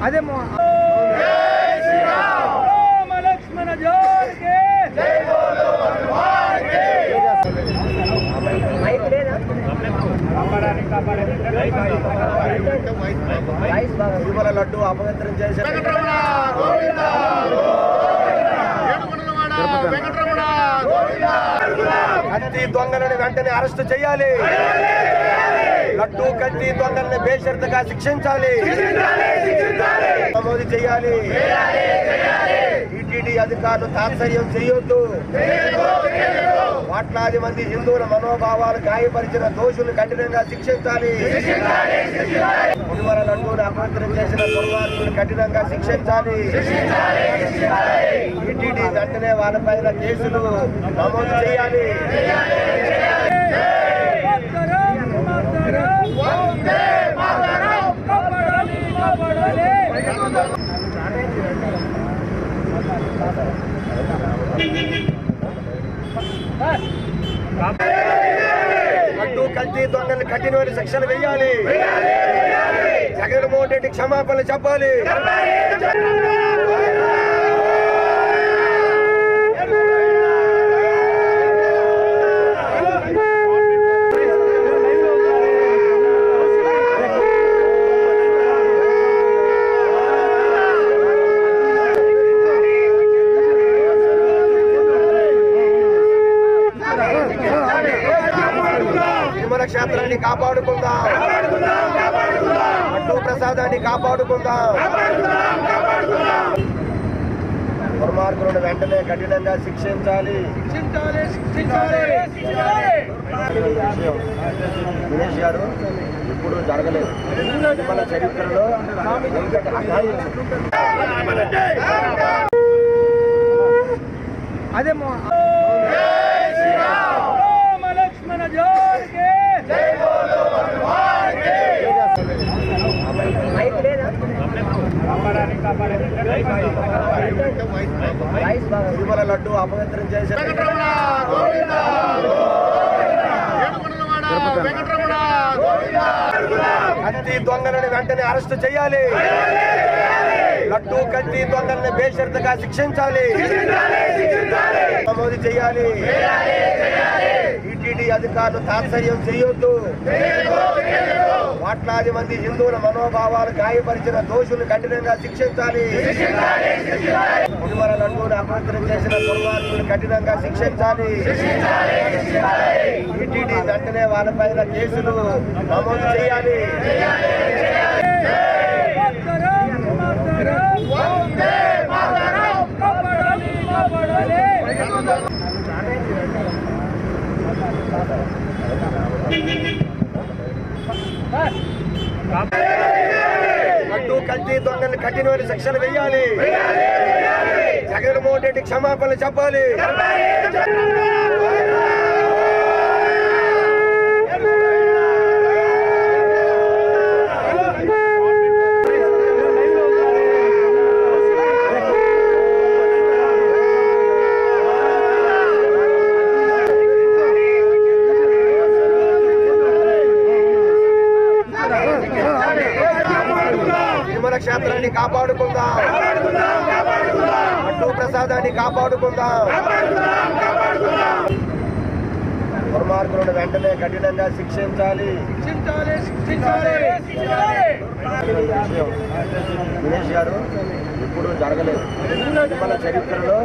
అదే లక్ష్మణ జోర్కే తిరుమల లడ్డు అపవిత్రం చేసే కల్తీ దొంగలను వెంటనే అరెస్టు చేయాలి. లడ్డు కల్తీ దొంగల్ని బేషరతుగా శిక్షించాలి, నమోదు చేయాలి. టీటీడీ అధికారులు తాత్సర్యం చేయొద్దు. కోట్లాది మంది హిందువుల మనోభావాలు గాయపరిచిన దోషులు కఠినంగా శిక్షించాలి. తిరుమల లడ్డూను అపవిత్రం చేసిన దుర్మార్గులు కఠినంగా శిక్షించాలి. టీటీడీ వెంటనే వాళ్ళపైన కేసులు నమోదు చేయాలి. లడ్డు కల్తీ దొంగలు కఠినమైన శిక్షలు వేయాలి. జగన్మోహన్ రెడ్డి క్షమాపణలు చెప్పాలి. తిరుమల క్షేత్రాన్ని కాపాడుకుందాం, లడ్డు ప్రసాదాన్ని కాపాడుకుందాం. దుర్మార్గులను వెంటనే కఠినంగా శిక్షించాలి. దినేష్ గారు ఇప్పుడు జరగలేదు. తిరుమల చరిత్రలో అదే లక్ష్మణ జోర్కే తిరుమల లడ్డు అపవిత్రం చేసే కల్తీ దొంగలను వెంటనే అరెస్టు చేయాలి. లడ్డు కల్తీ దొంగల్ని బేషరతుగా శిక్షించాలి, నమోదు చేయాలి. టీటీడీ అధికారులు తాత్సర్యం చేయొద్దు. కోట్లాది మంది హిందువుల మనోభావాలు గాయపరిచిన దోషులు కఠినంగా శిక్షించాలి. తిరుమల లడ్డూను అపవిత్రం చేసిన దుర్మార్గులు కఠినంగా శిక్షించాలి. టీటీడీ వెంటనే వాళ్ళపైన కేసులు నమోదు చేయాలి. లడ్డు కల్తీ దొంగలు కఠినమైన శిక్షలు వేయాలి. జగన్మోహన్ రెడ్డి క్షమాపణలు చెప్పాలి. తిరుమల క్షేత్రాన్ని కాపాడుకుందాం, లడ్డు ప్రసాదాన్ని కాపాడుకుందాం. దుర్మార్గులను వెంటనే కఠినంగా శిక్షించాలి. దినేష్ గారు ఇప్పుడు జరగలేదు. తిరుమల చరిత్రలో